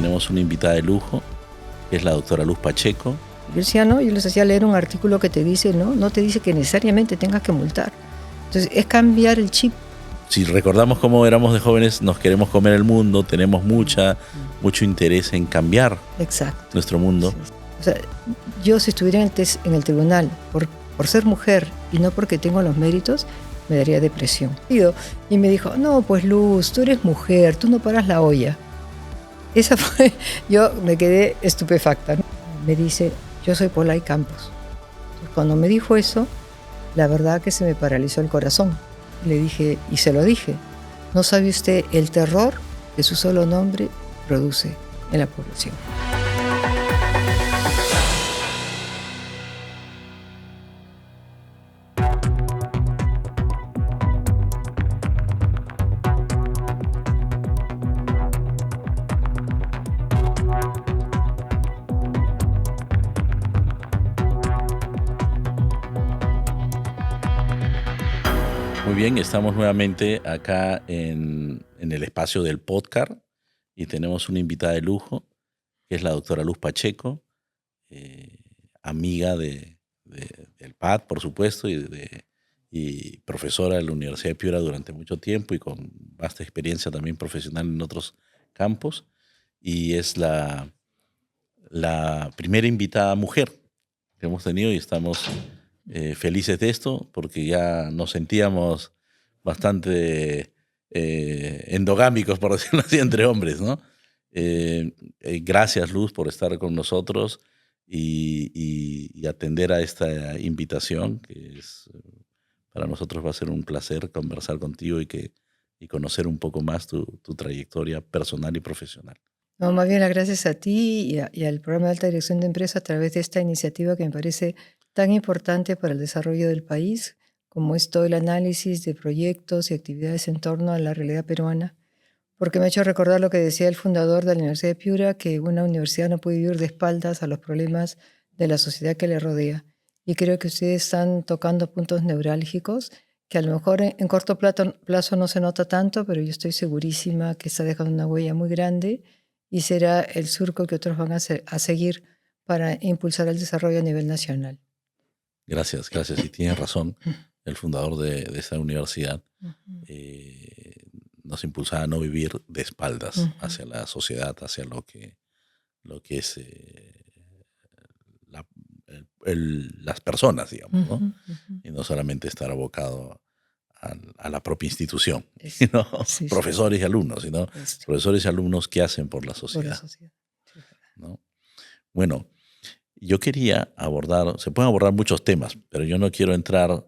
tenemos una invitada de lujo, que es la doctora Luz Pacheco. Yo decía, no, yo les hacía leer un artículo que te dice, no te dice que necesariamente tengas que multar. Entonces, es cambiar el chip. Si recordamos cómo éramos de jóvenes, nos queremos comer el mundo, tenemos mucho interés en cambiar nuestro mundo. Sí. O sea, yo si estuviera en el tribunal por ser mujer y no porque tengo los méritos, me daría depresión. Y me dijo, no, pues Luz, tú eres mujer, tú no paras la olla. Esa fue, yo me quedé estupefacta, ¿no? Me dice, yo soy Polay Campos. Cuando me dijo eso, la verdad que se me paralizó el corazón. Le dije, y se lo dije, ¿no sabe usted el terror que su solo nombre produce en la población? Muy bien, estamos nuevamente acá en el espacio del podcast y tenemos una invitada de lujo, que es la doctora Luz Pacheco, amiga del PAD, por supuesto, y profesora de la Universidad de Piura durante mucho tiempo y con vasta experiencia también profesional en otros campos. Y es la primera invitada mujer que hemos tenido y estamos felices de esto porque ya nos sentíamos bastante endogámicos, por decirlo así, entre hombres, ¿no? Gracias, Luz, por estar con nosotros y atender a esta invitación, que para nosotros va a ser un placer conversar contigo y conocer un poco más tu trayectoria personal y profesional. No, más bien las gracias a ti y al programa de alta dirección de empresa a través de esta iniciativa que me parece tan importante para el desarrollo del país, como es todo el análisis de proyectos y actividades en torno a la realidad peruana, porque me ha hecho recordar lo que decía el fundador de la Universidad de Piura, que una universidad no puede vivir de espaldas a los problemas de la sociedad que le rodea. Y creo que ustedes están tocando puntos neurálgicos que a lo mejor en corto plazo no se nota tanto, pero yo estoy segurísima que está dejando una huella muy grande y será el surco que otros van a seguir para impulsar el desarrollo a nivel nacional. Gracias. Y tienes razón. El fundador de esta universidad nos impulsaba a no vivir de espaldas hacia la sociedad, hacia lo que es las personas, digamos, ¿no? Y no solamente estar abocado a la propia institución, sino profesores y alumnos, sino profesores y alumnos que hacen por la sociedad. ¿No? Bueno, yo quería se pueden abordar muchos temas, pero yo no quiero entrar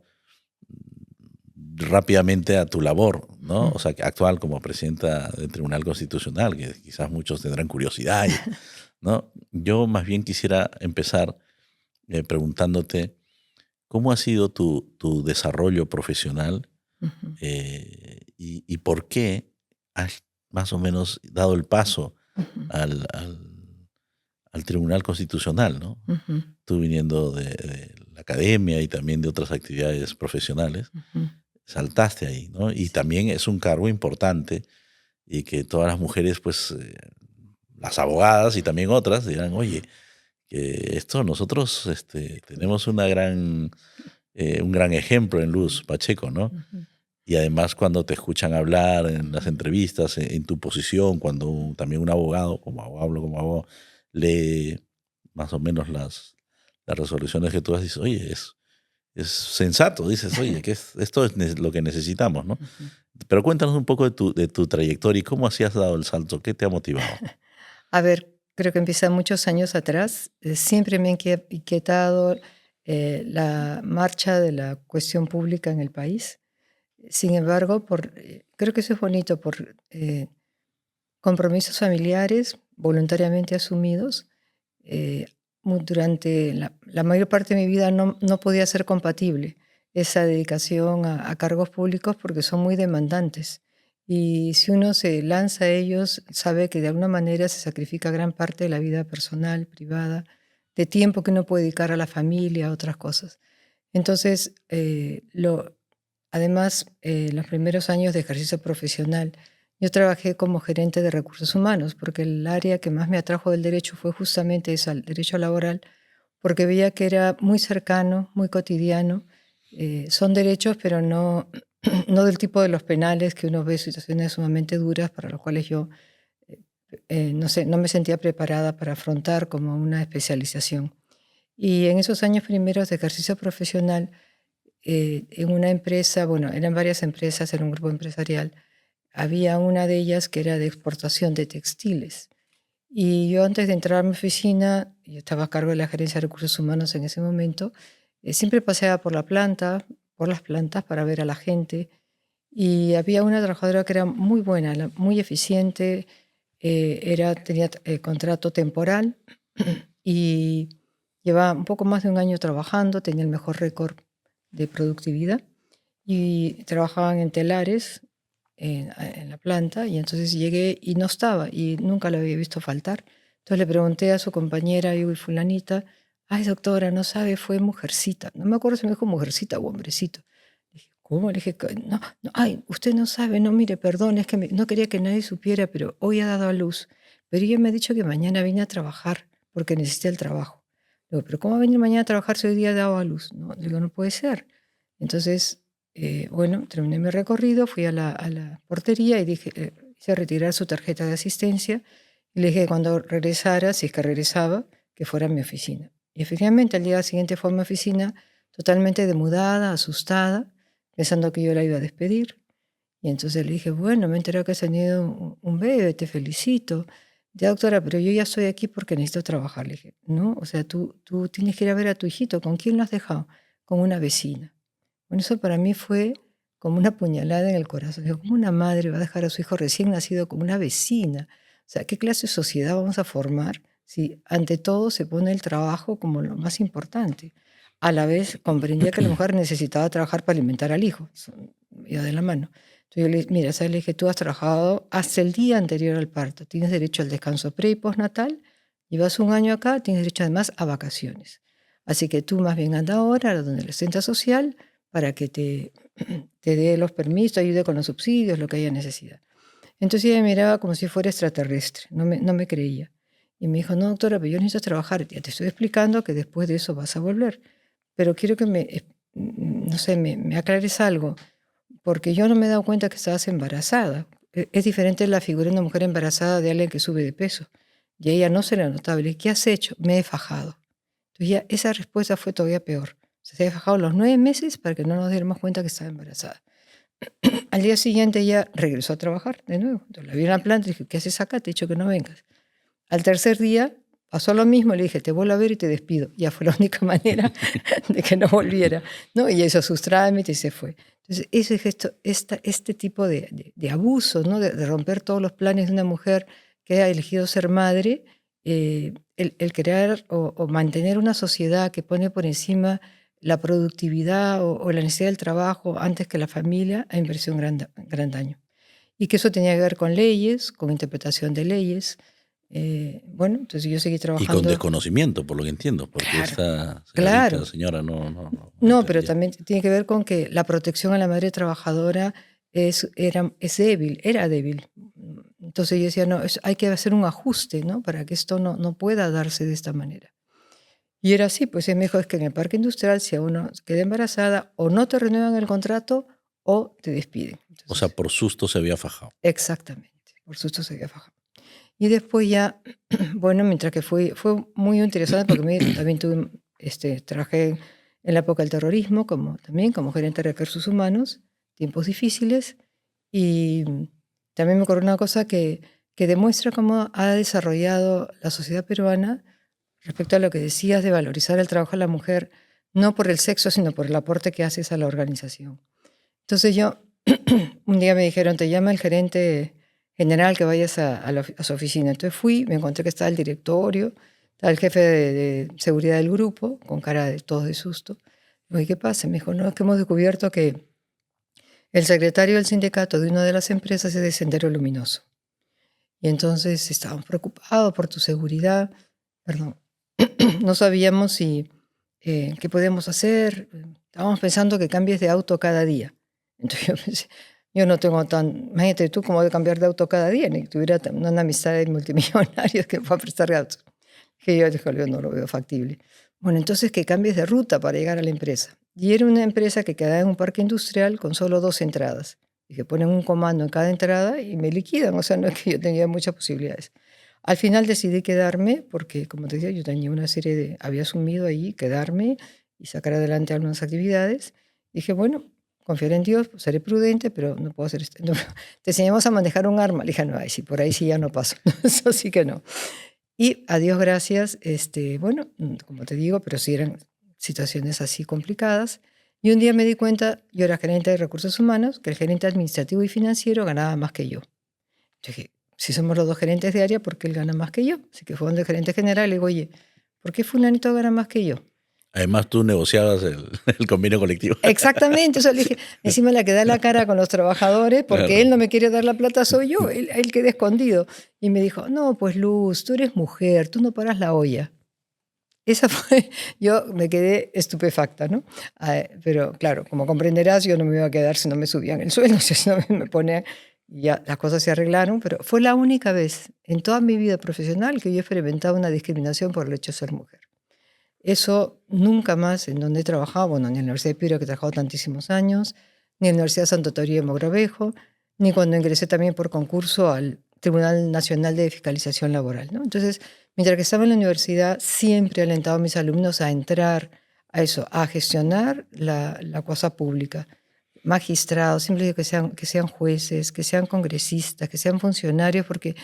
rápidamente a tu labor, ¿no? O sea, actual como presidenta del Tribunal Constitucional, que quizás muchos tendrán curiosidad, ¿no? Yo más bien quisiera empezar preguntándote cómo ha sido tu desarrollo profesional y por qué has más o menos dado el paso al Tribunal Constitucional, ¿no? Tú viniendo de la academia y también de otras actividades profesionales, saltaste ahí, ¿no? Y también es un cargo importante y que todas las mujeres, pues, las abogadas y también otras dirán, oye, que esto nosotros tenemos un gran ejemplo en Luz Pacheco, ¿no? Y además cuando te escuchan hablar en las entrevistas, en tu posición, cuando también un abogado, como abogado, lee más o menos las resoluciones que tú haces, oye, es sensato, dices, oye, que esto es lo que necesitamos, ¿no? Pero cuéntanos un poco de tu trayectoria y cómo así has dado el salto, ¿qué te ha motivado? A ver, creo que empieza muchos años atrás. Siempre me ha inquietado la marcha de la cuestión pública en el país. Sin embargo, creo que eso es bonito por compromisos familiares voluntariamente asumidos. Durante la mayor parte de mi vida no podía ser compatible esa dedicación a cargos públicos porque son muy demandantes. Y si uno se lanza a ellos, sabe que de alguna manera se sacrifica gran parte de la vida personal, privada, de tiempo que uno puede dedicar a la familia, a otras cosas. Entonces, además, los primeros años de ejercicio profesional, yo trabajé como gerente de recursos humanos, porque el área que más me atrajo del derecho fue justamente eso, el derecho laboral, porque veía que era muy cercano, muy cotidiano. Son derechos, pero no, no del tipo de los penales, que uno ve situaciones sumamente duras para las cuales yo no sé, no me sentía preparada para afrontar como una especialización. Y en esos años primeros de ejercicio profesional, en una empresa, bueno, eran varias empresas, era un grupo empresarial, había una de ellas que era de exportación de textiles. Y yo antes de entrar a mi oficina, yo estaba a cargo de la gerencia de recursos humanos en ese momento, siempre paseaba por la planta, por las plantas para ver a la gente. Y había una trabajadora que era muy buena, muy eficiente, tenía contrato temporal y llevaba un poco más de un año trabajando, tenía el mejor récord de productividad y trabajaban en telares en la planta, y entonces llegué y no estaba y nunca la había visto faltar. Entonces le pregunté a su compañera, y fulanita, ay doctora, no sabe, fue mujercita. No me acuerdo si me dijo mujercita o hombrecito. Le dije, ¿cómo? Le dije, no, no, ay, usted no sabe, no, mire, perdón, es que no quería que nadie supiera, pero hoy ha dado a luz. Pero ella me ha dicho que mañana viene a trabajar porque necesita el trabajo. Le digo, pero ¿cómo va a venir mañana a trabajar si hoy día ha dado a luz? No, le digo, no puede ser. Entonces, bueno, terminé mi recorrido, fui a la portería y dije, hice retirar su tarjeta de asistencia y le dije que cuando regresara, si es que regresaba, que fuera a mi oficina. Y efectivamente al día siguiente fue a mi oficina totalmente demudada, asustada, pensando que yo la iba a despedir. Y entonces le dije, bueno, me he enterado que has tenido un bebé, te felicito. Ya, doctora, pero yo ya estoy aquí porque necesito trabajar. Le dije, no, o sea, tú tienes que ir a ver a tu hijito. ¿Con quién lo has dejado? Con una vecina. Bueno, eso para mí fue como una puñalada en el corazón. Digo, ¿cómo una madre va a dejar a su hijo recién nacido como una vecina? O sea, ¿qué clase de sociedad vamos a formar si ante todo se pone el trabajo como lo más importante? A la vez comprendía que la mujer necesitaba trabajar para alimentar al hijo. Eso iba de la mano. Entonces yo le dije, mira, ¿sabes? Le dije, tú has trabajado hasta el día anterior al parto. Tienes derecho al descanso pre y postnatal. Llevas un año acá, tienes derecho además a vacaciones. Así que tú más bien anda ahora a donde la centro social para que te dé los permisos, ayude con los subsidios, lo que haya necesidad. Entonces ella me miraba como si fuera extraterrestre, no me creía. Y me dijo, no doctora, pero yo necesito trabajar, ya te estoy explicando que después de eso vas a volver, pero quiero que no sé, me aclares algo, porque yo no me he dado cuenta que estabas embarazada. Es diferente la figura de una mujer embarazada de alguien que sube de peso. Y a ella no se le notaba. Le dije, ¿qué has hecho? Me he fajado. Entonces ya esa respuesta fue todavía peor. Se había fajado los 9 meses para que no nos diéramos cuenta que estaba embarazada. Al día siguiente ella regresó a trabajar de nuevo. Entonces la vi en la planta y dije, ¿qué haces acá? Te he dicho que no vengas. Al tercer día pasó lo mismo, le dije, te vuelvo a ver y te despido. Ya fue la única manera de que no volviera, ¿no? Y hizo sus trámites y se fue. Entonces, ese gesto, este tipo de abuso, ¿no? De romper todos los planes de una mujer que ha elegido ser madre, el crear o mantener una sociedad que pone por encima la productividad o la necesidad del trabajo antes que la familia, ha impresionado gran daño. Y que eso tenía que ver con leyes, con interpretación de leyes. Bueno, entonces yo seguí Y con trabajando. desconocimiento, por lo que entiendo, porque Claro, esta señorita, claro. señora, no No, pero entendía. también tiene que ver con que la protección a la madre trabajadora es débil, era débil. Entonces yo decía, no, hay que hacer un ajuste, ¿no? Para que esto no pueda darse de esta manera. Y era así, pues él me dijo, es que en el parque industrial, si a uno queda embarazada, o no te renuevan el contrato o te despiden. O sea, Entonces, por susto se había fajado. exactamente, por susto se había fajado. Y después ya, bueno, mientras que fue muy interesante porque también trabajé en la época del terrorismo, también como gerente de recursos humanos, tiempos difíciles, y también me acuerdo una cosa que demuestra cómo ha desarrollado la sociedad peruana respecto a lo que decías de valorizar el trabajo de la mujer, no por el sexo, sino por el aporte que haces a la organización. Entonces un día me dijeron, te llama el gerente general que vayas a su oficina. Entonces fui, me encontré que estaba el directorio, estaba el jefe de seguridad del grupo, con cara de todos de susto. Digo, ¿y qué pasa? Me dijo, no, es que hemos descubierto que el secretario del sindicato de una de las empresas es de Sendero Luminoso. Y entonces estábamos preocupados por tu seguridad. Perdón. No sabíamos qué podíamos hacer. Estábamos pensando que cambies de auto cada día. Entonces yo pensé, Yo no tengo imagínate tú cómo de cambiar de auto cada día, ni que tuviera una amistad de multimillonarios que me fue a prestar autos. Que yo dije, yo no lo veo factible. Bueno, entonces que cambies de ruta para llegar a la empresa. Y era una empresa que quedaba en un parque industrial con solo 2 entradas. Y que ponen un comando en cada entrada y me liquidan. O sea, no es que yo tenía muchas posibilidades. Al final decidí quedarme porque, como te decía, yo tenía una serie de... Había asumido ahí quedarme y sacar adelante algunas actividades. Dije, bueno, confiaré en Dios, seré prudente, pero no puedo hacer esto. No, te enseñamos a manejar un arma. Le dije, no, sí, por ahí sí ya no paso. Eso sí que no. Y a Dios gracias, bueno, como te digo, pero sí eran situaciones así complicadas. Y un día me di cuenta, yo era gerente de recursos humanos, que el gerente administrativo y financiero ganaba más que yo. Yo dije, si somos los dos gerentes de área, ¿por qué él gana más que yo? Así que fue donde el gerente general le digo, oye, ¿por qué fulanito gana más que yo? Además, tú negociabas el convenio colectivo. Exactamente, o sea, le dije, encima la que da la cara con los trabajadores, porque Claro. él no me quiere dar la plata, soy yo, él queda escondido. Y me dijo, no, pues Luz, tú eres mujer, tú no paras la olla. Esa fue, yo me quedé estupefacta, ¿no? Pero claro, como comprenderás, yo no me iba a quedar si no me subían el sueldo, si no me ponía, ya las cosas se arreglaron, pero fue la única vez en toda mi vida profesional que yo he experimentado una discriminación por el hecho de ser mujer. Eso nunca más en donde he trabajado, bueno, ni en la Universidad de Piura, que he trabajado tantísimos años, ni en la Universidad Santo Toribio de Mogrovejo, ni cuando ingresé también por concurso al Tribunal Nacional de Fiscalización Laboral, ¿no? Entonces, mientras que estaba en la universidad, siempre he alentado a mis alumnos a entrar a eso, a gestionar la cosa pública. Magistrados, siempre digo que sean jueces, que sean congresistas, que sean funcionarios, porque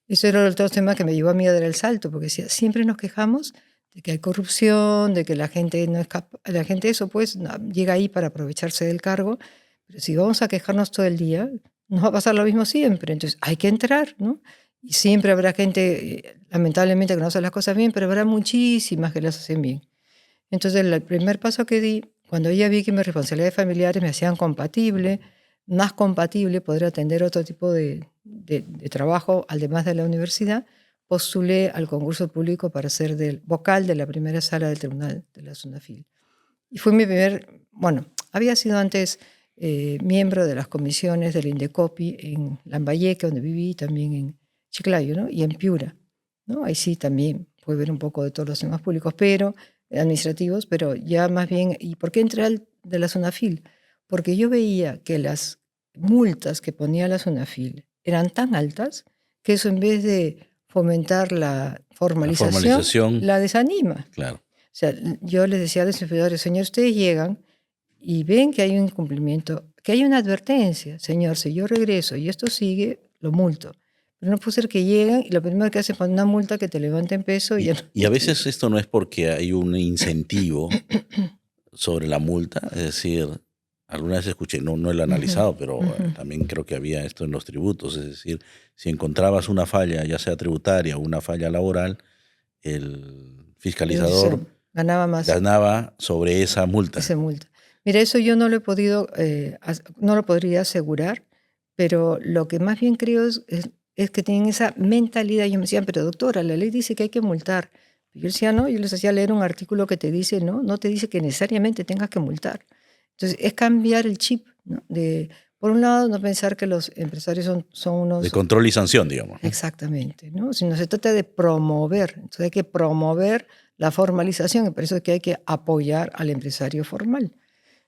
eso era otro tema que me llevó a mí a dar el salto, porque siempre nos quejamos de que hay corrupción, de que la gente no es capaz, la gente eso pues no, llega ahí para aprovecharse del cargo, pero si vamos a quejarnos todo el día, nos va a pasar lo mismo siempre, entonces hay que entrar, ¿no? Y siempre habrá gente, lamentablemente, que no hace las cosas bien, pero habrá muchísimas que las hacen bien. Entonces el primer paso que di, cuando ya vi que mis responsabilidades familiares me hacían compatible, más compatible poder atender otro tipo de trabajo, además de la universidad, postulé al concurso público para ser del vocal de la primera sala del tribunal de la SUNAFIL. Y fue mi bueno, había sido antes miembro de las comisiones del Indecopi en Lambayeque, donde viví, también en Chiclayo, ¿no? Y en Piura, ¿no? Ahí sí también pude ver un poco de todos los temas públicos, pero administrativos, pero ya más bien, ¿y por qué entré de la SUNAFIL? Porque yo veía que las multas que ponía la SUNAFIL eran tan altas que eso, en vez de fomentar la formalización, la desanima. Claro. O sea, yo les decía a los servidores, señor, ustedes llegan y ven que hay un incumplimiento, que hay una advertencia, señor, si yo regreso y esto sigue, lo multo. Pero no puede ser que lleguen y lo primero que hacen es poner una multa que te levanten peso. Y a veces esto no es porque hay un incentivo sobre la multa, es decir, alguna vez escuché, no lo he analizado, pero también creo que había esto en los tributos, es decir, si encontrabas una falla, ya sea tributaria o una falla laboral, el fiscalizador ganaba sobre esa multa. Esa multa. Mira, eso yo no lo he podido, no lo podría asegurar, pero lo que más bien creo es que tienen esa mentalidad. Yo me decía, pero doctora, la ley dice que hay que multar. Yo decía, no, yo les hacía leer un artículo que te dice, no te dice que necesariamente tengas que multar. Entonces, es cambiar el chip, ¿no? Por un lado, no pensar que los empresarios son unos... De control y sanción, digamos. Exactamente, ¿no? Sino se trata de promover. Entonces hay que promover la formalización, y por eso es que hay que apoyar al empresario formal.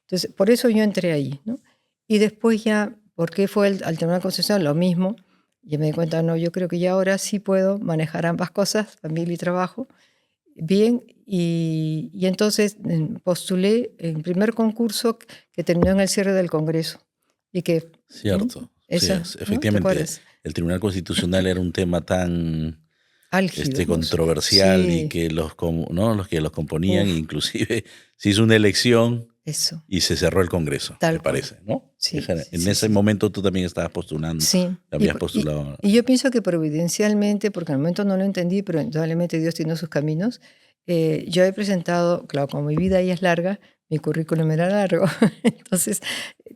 Entonces, por eso yo entré ahí, ¿no? Y después ya, ¿por qué fue al Tribunal Constitucional? Lo mismo. Y me di cuenta, no, yo creo que ya ahora sí puedo manejar ambas cosas, familia y trabajo, bien. Y entonces postulé en primer concurso que terminó en el cierre del Congreso. Y que, cierto. Esa, sí, efectivamente, ¿no? el Tribunal Constitucional era un tema tan álgido, controversial, sí. y que los que los componían, inclusive se hizo una elección. Eso. Y se cerró el Congreso, me parece, ¿no? Sí, en ese momento tú también estabas postulando. Sí. Habías postulado. Y yo pienso que providencialmente, porque al momento no lo entendí, pero indudablemente Dios tiene sus caminos, yo he presentado, claro, como mi vida ahí es larga, mi currículum era largo, entonces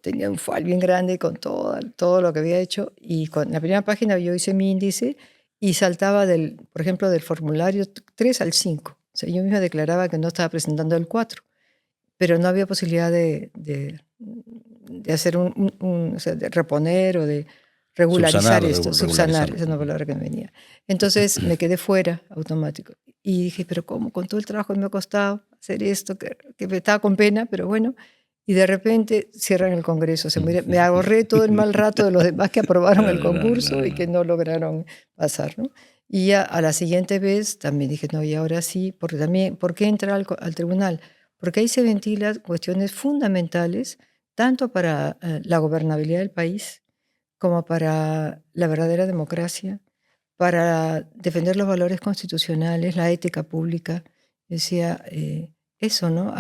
tenía un file bien grande con todo lo que había hecho, y con la primera página yo hice mi índice y saltaba, por ejemplo, del formulario 3 al 5. O sea, yo misma declaraba que no estaba presentando el 4. Pero no había posibilidad de de hacer o sea, de reponer o de regularizar esto, subsanar, esa es una palabra que me venía. Entonces me quedé fuera automático. Y dije, pero ¿cómo? Con todo el trabajo que me ha costado hacer esto, que me estaba con pena, pero bueno. Y de repente cierran el Congreso. O sea, me ahorré todo el mal rato de los demás que aprobaron el concurso y que no lograron pasar, ¿no? Y ya a la siguiente vez también dije, no, y ahora sí, porque también, ¿por qué entrar al tribunal? Porque ahí se ventilan cuestiones fundamentales, tanto para la gobernabilidad del país, como para la verdadera democracia, para defender los valores constitucionales, la ética pública. Decía eso, ¿no?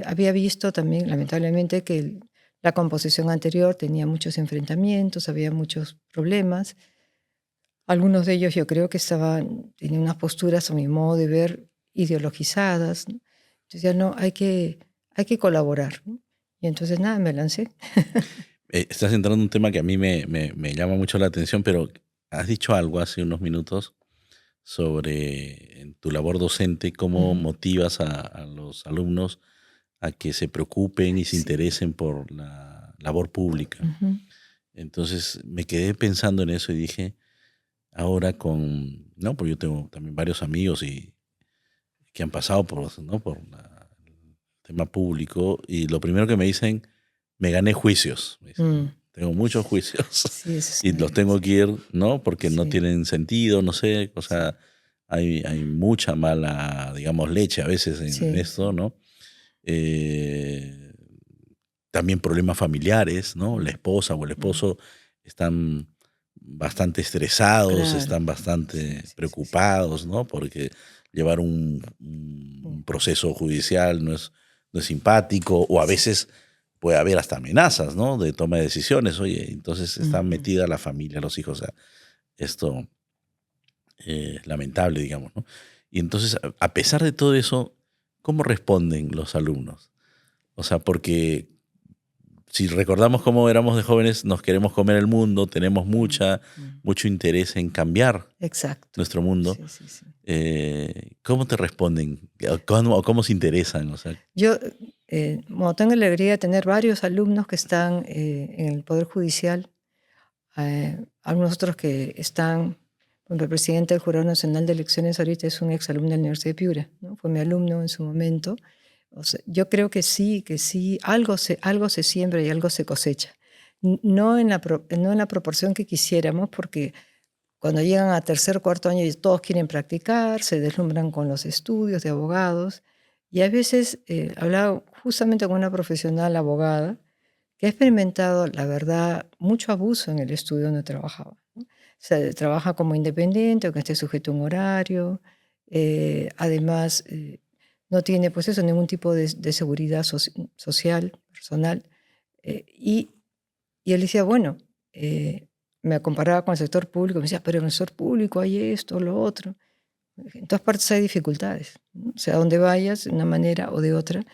Había visto también, lamentablemente, que la composición anterior tenía muchos enfrentamientos, había muchos problemas. Algunos de ellos yo creo que tenían unas posturas, a mi modo de ver, ideologizadas, ¿no? Entonces ya no, hay que colaborar, ¿no? Y entonces nada, me lancé. Estás entrando en un tema que a mí me llama mucho la atención, pero has dicho algo hace unos minutos sobre en tu labor docente, cómo motivas a los alumnos a que se preocupen y se interesen por la labor pública. Entonces me quedé pensando en eso y dije, ahora ¿no? Porque yo tengo también varios amigos que han pasado por el tema público, y lo primero que me dicen, me gané juicios. Me dicen, tengo muchos juicios Sí, y los tengo que ir, ¿no? Porque no tienen sentido, no sé, o sea, hay mucha mala, digamos, leche a veces en esto, ¿no? También problemas familiares, ¿no? La esposa o el esposo están bastante estresados, están bastante preocupados, ¿no? Porque llevar un proceso judicial no es simpático, o a veces puede haber hasta amenazas, ¿no? De toma de decisiones. Oye, entonces está metida la familia, los hijos. O sea, esto es lamentable, digamos, ¿no? Y entonces, a pesar de todo eso, ¿cómo responden los alumnos? O sea, porque si recordamos cómo éramos de jóvenes, nos queremos comer el mundo, tenemos mucho interés en cambiar nuestro mundo. ¿Cómo te responden? ¿Cómo se interesan? O sea, yo tengo la alegría de tener varios alumnos que están en el Poder Judicial, algunos otros que están, bueno, el presidente del Jurado Nacional de Elecciones ahorita es un exalumno de la Universidad de Piura, ¿no? Fue mi alumno en su momento. O sea, yo creo que sí, algo se siembra y algo se cosecha. No en la proporción que quisiéramos, porque cuando llegan a tercer, cuarto año y todos quieren practicar, se deslumbran con los estudios de abogados. Y a veces hablaba justamente con una profesional abogada que ha experimentado, la verdad, mucho abuso en el estudio donde trabajaba, ¿no? O sea, trabaja como independiente, aunque esté sujeto a un horario. Además, no tiene, pues eso, ningún tipo de seguridad social, personal. Y él decía, bueno, me comparaba con el sector público, me decía, pero en el sector público hay esto, lo otro. En todas partes hay dificultades, ¿no? O sea, donde vayas, de una manera o de otra.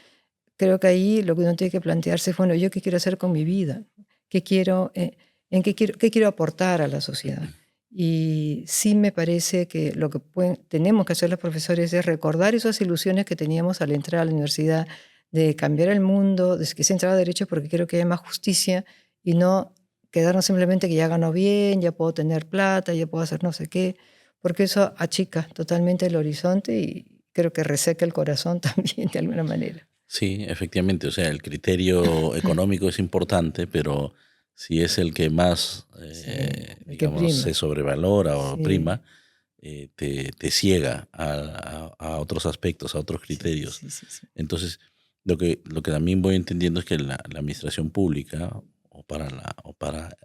Creo que ahí lo que uno tiene que plantearse es, bueno, ¿yo qué quiero hacer con mi vida? ¿Qué quiero, qué quiero aportar a la sociedad? Y sí me parece que lo que tenemos que hacer los profesores es recordar esas ilusiones que teníamos al entrar a la universidad, de cambiar el mundo, de que se entraba a derecho porque quiero que haya más justicia y no quedarnos simplemente que ya gano bien, ya puedo tener plata, ya puedo hacer no sé qué, porque eso achica totalmente el horizonte y creo que reseca el corazón también de alguna manera. sí, efectivamente, o sea, el criterio económico es importante, pero si es el que más, digamos, se sobrevalora o prima, te ciega a otros aspectos, a otros criterios. Entonces, lo que también voy entendiendo es que la administración pública, o para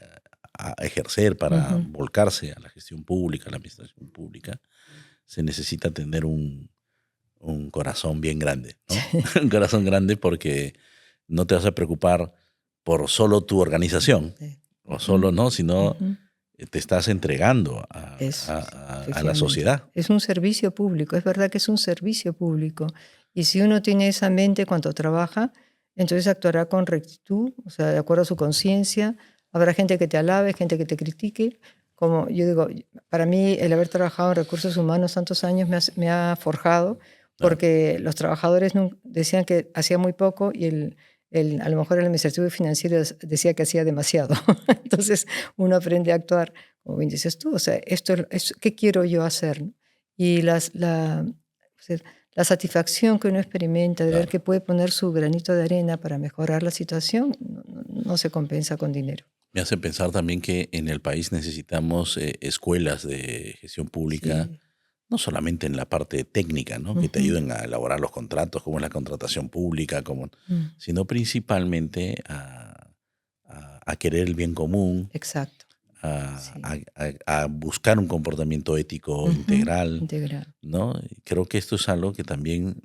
ejercer, para volcarse a la gestión pública, a la administración pública, se necesita tener un corazón bien grande, ¿no? Un corazón grande, porque no te vas a preocupar por solo tu organización, o solo, ¿no? Sino te estás entregando a la sociedad. Es un servicio público, es verdad que es un servicio público. Y si uno tiene esa mente cuando trabaja, entonces actuará con rectitud, o sea, de acuerdo a su conciencia. Habrá gente que te alabe, gente que te critique. Como yo digo, para mí el haber trabajado en recursos humanos tantos años me ha forjado, porque los trabajadores decían que hacía muy poco y a lo mejor el administrativo y financiero decía que hacía demasiado. Entonces uno aprende a actuar, como bien dices tú, o sea, ¿qué quiero yo hacer? Y la satisfacción que uno experimenta de ver Claro. que puede poner su granito de arena para mejorar la situación no se compensa con dinero. Me hace pensar también que en el país necesitamos escuelas de gestión pública, Sí. no solamente en la parte técnica, ¿no? Que te Ujú. ayuden a elaborar los contratos, como es la contratación pública, Mm. sino principalmente a querer el bien común, Exacto. a, Sí. a buscar un comportamiento ético Ujú. integral, Integral. ¿no? Y creo que esto es algo que también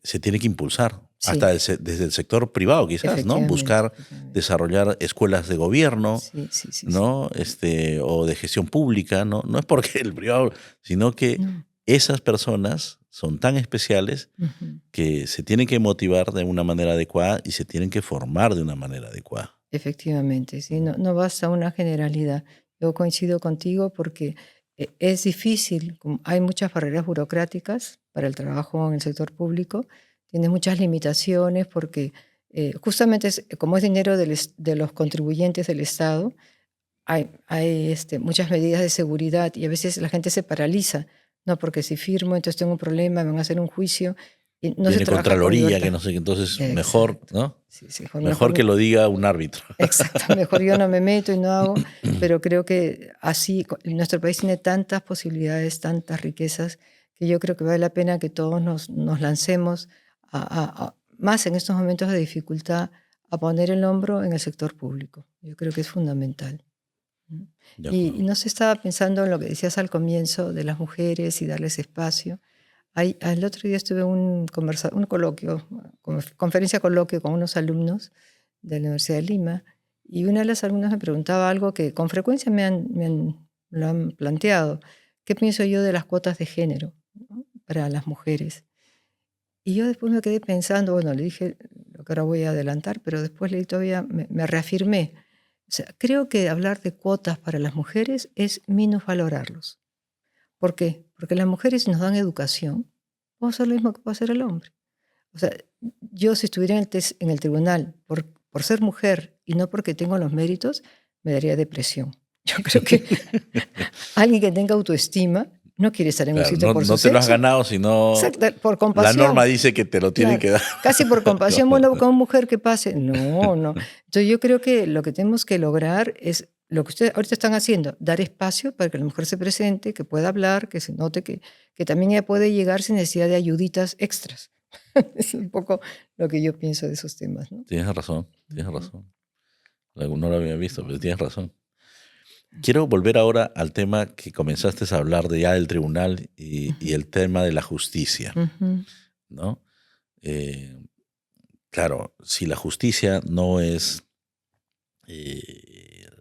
se tiene que impulsar, hasta Sí, desde el sector privado quizás, ¿no? efectivamente, Buscar efectivamente. desarrollar escuelas de gobierno, Sí, sí, sí, sí. ¿no? O de gestión pública, ¿no? No es porque el privado, sino que No. esas personas son tan especiales Ujú. que se tienen que motivar de una manera adecuada y se tienen que formar de una manera adecuada. Efectivamente, sí, no basta una generalidad. Yo coincido contigo porque es difícil, hay muchas barreras burocráticas para el trabajo en el sector público, tiene muchas limitaciones porque justamente como es dinero de los contribuyentes del Estado, hay muchas medidas de seguridad y a veces la gente se paraliza, no, porque si firmo entonces tengo un problema, me van a hacer un juicio y no se Viene trabaja con Contraloría, que libertad. no sé qué, entonces mejor, Exacto. ¿no? Sí, sí, Mejor que lo diga un árbitro. exacto, mejor yo no me meto y no hago, pero creo que así nuestro país tiene tantas posibilidades, tantas riquezas, que yo creo que vale la pena que todos nos lancemos, más en estos momentos de dificultad, a poner el hombro en el sector público. Yo creo que es fundamental. ¿No? De Y acuerdo. no se estaba pensando en lo que decías al comienzo de las mujeres y darles espacio. El otro día estuve en un coloquio, conferencia coloquio con unos alumnos de la Universidad de Lima y una de las alumnas me preguntaba algo que con frecuencia lo han planteado. ¿Qué pienso yo de las cuotas de género, ¿no? Para las mujeres? Y yo después me quedé pensando, bueno, le dije lo que ahora voy a adelantar, pero después le todavía me reafirmé. O sea, creo que hablar de cuotas para las mujeres es minusvalorarlos. ¿Por qué? Porque las mujeres nos dan educación, vamos a hacer lo mismo que puede hacer el hombre. O sea, yo si estuviera en el tribunal por ser mujer y no porque tengo los méritos, me daría depresión. Yo creo que alguien que tenga autoestima no quiere estar en un Claro, sitio no, por su no te lo has sexo. ganado, sino Exacto, por la norma compasión. dice que te lo tienen Claro, que dar. casi por compasión, bueno, como mujer que pase. No, no. Entonces yo creo que lo que tenemos que lograr es lo que ustedes ahorita están haciendo, dar espacio para que la mujer se presente, que pueda hablar, que se note que también ella puede llegar sin necesidad de ayuditas extras. Es un poco lo que yo pienso de esos temas, ¿no? Tienes razón, tienes Ujú, razón. No lo había visto, pero tienes razón. Quiero volver ahora al tema que comenzaste a hablar de ya del tribunal y ujú, el tema de la justicia, ujú. ¿no? Eh, claro, si la justicia no es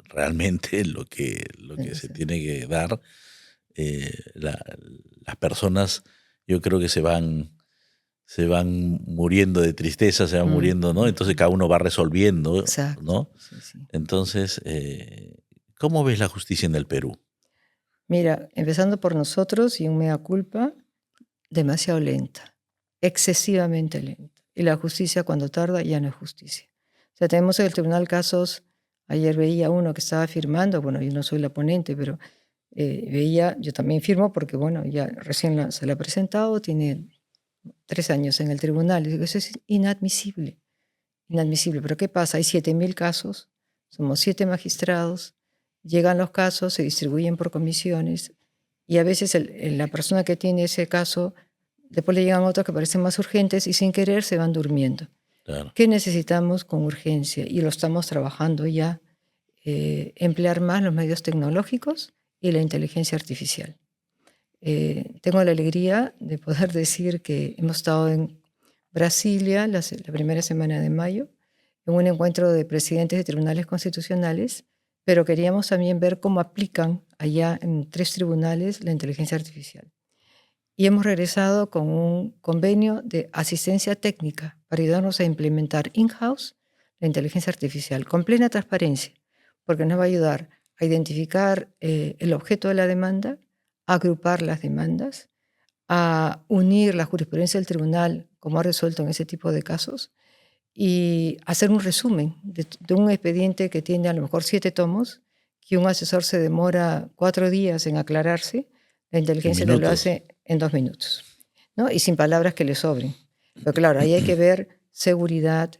realmente lo que se Exacto. tiene que dar, las personas yo creo que se van muriendo de tristeza, se van muriendo, ¿no? Entonces Ujú. cada uno va resolviendo, Exacto. ¿no? Sí, sí. Entonces, ¿cómo ves la justicia en el Perú? Mira, empezando por nosotros y un mea culpa, demasiado lenta, excesivamente lenta. Y la justicia cuando tarda ya no es justicia. O sea, tenemos en el tribunal casos, ayer veía uno que estaba firmando, bueno, yo no soy la ponente, pero veía, yo también firmo porque, bueno, ya recién se la ha presentado, tiene 3 años en el tribunal. Y digo, eso es inadmisible, inadmisible. Pero ¿qué pasa? Hay 7.000 casos, somos 7 magistrados, llegan los casos, se distribuyen por comisiones y a veces la persona que tiene ese caso, después le llegan otros que parecen más urgentes y sin querer se van durmiendo. Claro, ¿Qué necesitamos con urgencia? Y lo estamos trabajando ya, emplear más los medios tecnológicos y la inteligencia artificial. Tengo la alegría de poder decir que hemos estado en Brasilia la primera semana de mayo, en un encuentro de presidentes de tribunales constitucionales, pero queríamos también ver cómo aplican allá en 3 tribunales la inteligencia artificial. Y hemos regresado con un convenio de asistencia técnica para ayudarnos a implementar in-house la inteligencia artificial con plena transparencia, porque nos va a ayudar a identificar el objeto de la demanda, a agrupar las demandas, a unir la jurisprudencia del tribunal, como ha resuelto en ese tipo de casos, y hacer un resumen de un expediente que tiene a lo mejor 7 tomos, que un asesor se demora 4 días en aclararse, la En inteligencia te lo minutos. hace en 2 minutos, ¿no? Y sin palabras que le sobren. Pero claro, ahí hay que ver seguridad,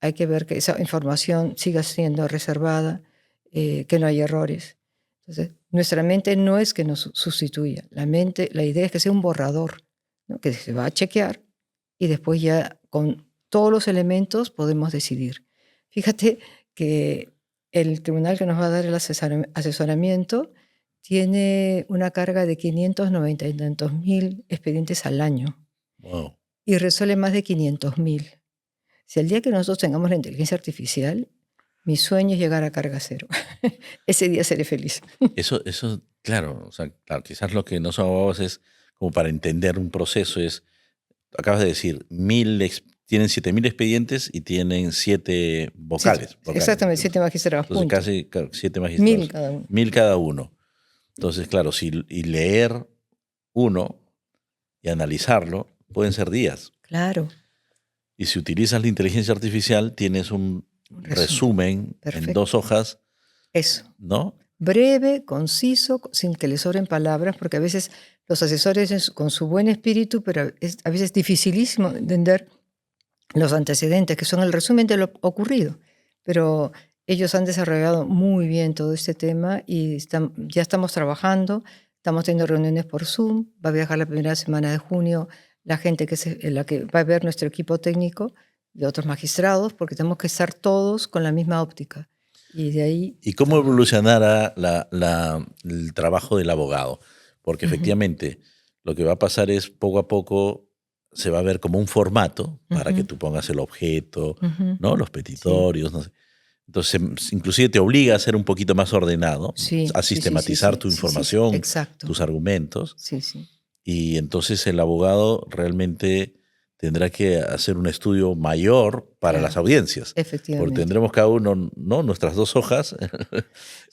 hay que ver que esa información siga siendo reservada, que no hay errores. Entonces, nuestra mente no es que nos sustituya, la idea es que sea un borrador, ¿no? Que se va a chequear y después ya con todos los elementos podemos decidir. Fíjate que el tribunal que nos va a dar el asesoramiento tiene una carga de 590 y tantos mil expedientes al año Wow. y resuelve más de 500.000. Si el día que nosotros tengamos la inteligencia artificial, mi sueño es llegar a carga cero. Ese día seré feliz. Eso, claro, o sea, claro, quizás lo que no son abogados es como para entender un proceso es, acabas de decir, tienen 7.000 expedientes y tienen 7 vocales. Exactamente, 7 magistrados. Entonces punto. casi 7 magistrados. 1.000 cada uno. 1.000 cada uno. Entonces, claro, y leer uno y analizarlo pueden ser días. Claro. Y si utilizas la inteligencia artificial, tienes un resumen en 2 hojas. Eso. ¿No? Breve, conciso, sin que le sobren palabras, porque a veces los asesores con su buen espíritu, pero es a veces dificilísimo entender los antecedentes, que son el resumen de lo ocurrido. Pero ellos han desarrollado muy bien todo este tema y ya estamos trabajando, estamos teniendo reuniones por Zoom, va a viajar la primera semana de junio la gente la que va a ver nuestro equipo técnico y otros magistrados, porque tenemos que estar todos con la misma óptica. Y de ahí... ¿Y cómo evolucionará el trabajo del abogado? Porque efectivamente lo que va a pasar es poco a poco se va a ver como un formato para que tú pongas el objeto, ¿no? Los petitorios, no sé. Entonces, inclusive te obliga a ser un poquito más ordenado, a sistematizar tu información, tus argumentos. Y entonces el abogado realmente tendrá que hacer un estudio mayor para las audiencias. Efectivamente. Porque tendremos cada uno, ¿no? Nuestras 2 hojas.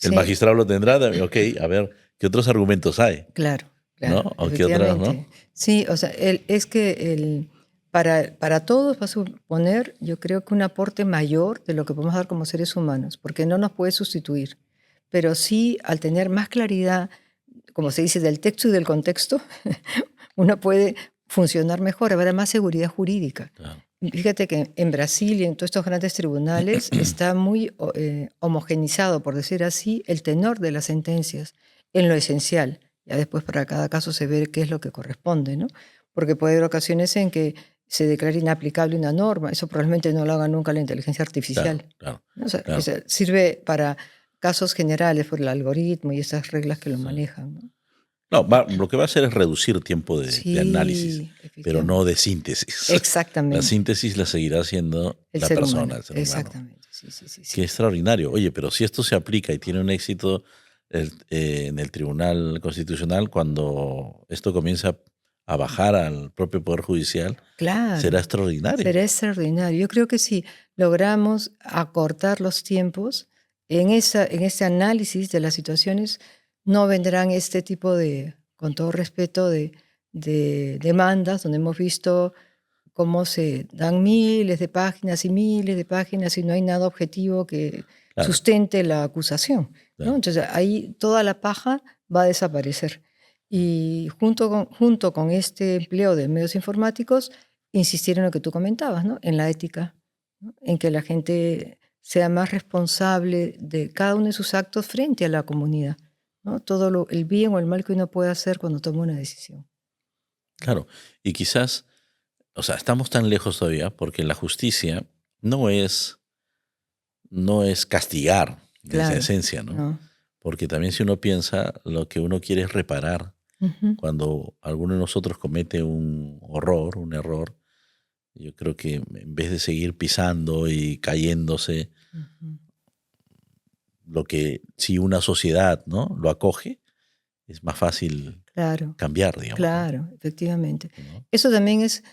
El magistrado lo tendrá. Ok, a ver, ¿qué otros argumentos hay? Claro. ¿No? ¿O qué otras, no? Sí, o sea, es que para todos va a suponer, yo creo que un aporte mayor de lo que podemos dar como seres humanos, porque no nos puede sustituir. Pero sí, al tener más claridad, como se dice, del texto y del contexto, uno puede funcionar mejor, habrá más seguridad jurídica. Claro. Fíjate que en Brasil y en todos estos grandes tribunales está muy homogenizado, por decir así, el tenor de las sentencias en lo esencial. Ya después para cada caso se ve qué es lo que corresponde, ¿no? Porque puede haber ocasiones en que se declare inaplicable una norma. Eso probablemente no lo haga nunca la inteligencia artificial. Claro. O sea, sirve para casos generales por el algoritmo y esas reglas que lo manejan, ¿no? No, lo que va a hacer es reducir tiempo de análisis, pero no de síntesis. Exactamente. La síntesis la seguirá haciendo la persona, el ser humano. Exactamente. Sí. Qué extraordinario. Oye, pero si esto se aplica y tiene un éxito en el Tribunal Constitucional, cuando esto comienza a bajar al propio Poder Judicial, claro, será extraordinario. Será extraordinario. Yo creo que si logramos acortar los tiempos en ese análisis de las situaciones, no vendrán este tipo de, con todo respeto, de demandas donde hemos visto cómo se dan miles de páginas y no hay nada objetivo que sustente la acusación, ¿no? Entonces ahí toda la paja va a desaparecer. Y junto con este empleo de medios informáticos, insistir en lo que tú comentabas, ¿no? En la ética, ¿no? En que la gente sea más responsable de cada uno de sus actos frente a la comunidad, ¿no? Todo el bien o el mal que uno puede hacer cuando toma una decisión. Claro, y quizás, o sea, estamos tan lejos todavía porque la justicia no es castigar desde esencia, ¿no? Porque también si uno piensa, lo que uno quiere es reparar. Cuando alguno de nosotros comete un error, yo creo que en vez de seguir pisando y cayéndose, lo que si una sociedad, ¿no?, lo acoge, es más fácil cambiar, digamos. Claro, ¿no? Efectivamente. ¿No? Eso también es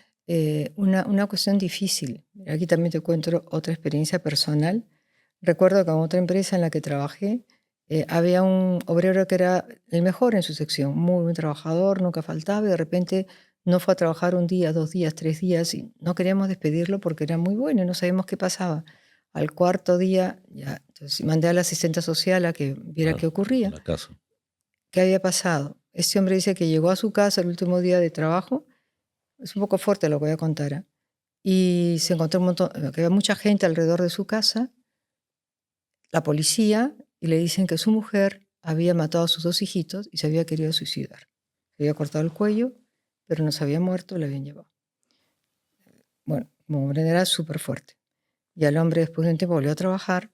una cuestión difícil. Aquí también te cuento otra experiencia personal. Recuerdo que en otra empresa en la que trabajé, había un obrero que era el mejor en su sección, muy buen trabajador, nunca faltaba, y de repente no fue a trabajar un día, 2 días, 3 días, y no queríamos despedirlo porque era muy bueno y no sabíamos qué pasaba. Al cuarto día, ya, entonces mandé a la asistente social a que viera qué ocurría, La casa. qué había pasado. Este hombre dice que llegó a su casa el último día de trabajo, es un poco fuerte lo que voy a contar, y se encontró que había mucha gente alrededor de su casa, la policía, y le dicen que su mujer había matado a sus 2 hijitos y se había querido suicidar. Se había cortado el cuello, pero no se había muerto, la habían llevado. Bueno, como hombre era súper fuerte. Y al hombre después de un tiempo volvió a trabajar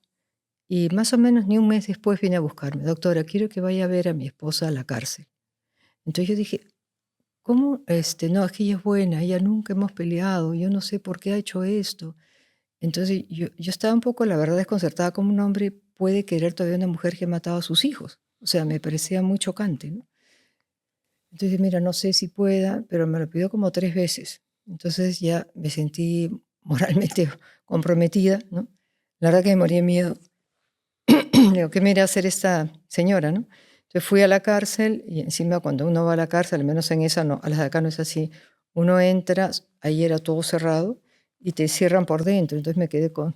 y más o menos ni un mes después viene a buscarme. Doctora, quiero que vaya a ver a mi esposa a la cárcel. Entonces yo dije, ¿cómo? No, es que ella es buena, ella nunca hemos peleado, yo no sé por qué ha hecho esto. Entonces yo estaba un poco, la verdad, desconcertada, como un hombre puede querer todavía a una mujer que ha matado a sus hijos. O sea, me parecía muy chocante, ¿no? Entonces, mira, no sé si pueda, pero me lo pidió como 3 veces. Entonces ya me sentí moralmente comprometida, ¿no? La verdad que me morí de miedo. Digo, ¿qué me irá a hacer esta señora, no? Entonces fui a la cárcel y encima cuando uno va a la cárcel, al menos en esa no, a las de acá no es así, uno entra, ahí era todo cerrado y te cierran por dentro. Entonces me quedé yo con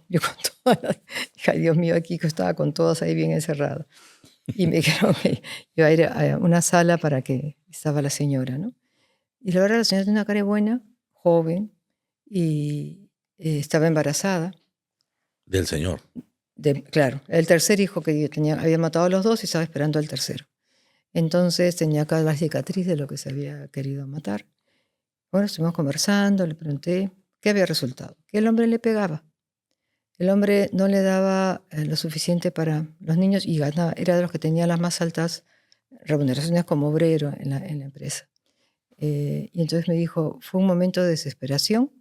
todas las, dije, ay Dios mío, aquí que estaba con todas ahí bien encerradas. Y me dijeron que iba a ir a una sala para que estaba la señora, ¿no? Y la verdad la señora tenía una cara buena, joven, y estaba embarazada. Del señor. Claro, el tercer hijo que yo tenía, había matado a los 2 y estaba esperando al tercero. Entonces tenía acá la cicatriz de lo que se había querido matar. Bueno, estuvimos conversando, le pregunté qué había resultado. Que el hombre le pegaba. El hombre no le daba lo suficiente para los niños y ganaba, era de los que tenía las más altas remuneraciones como obrero en la empresa. Y entonces me dijo, fue un momento de desesperación.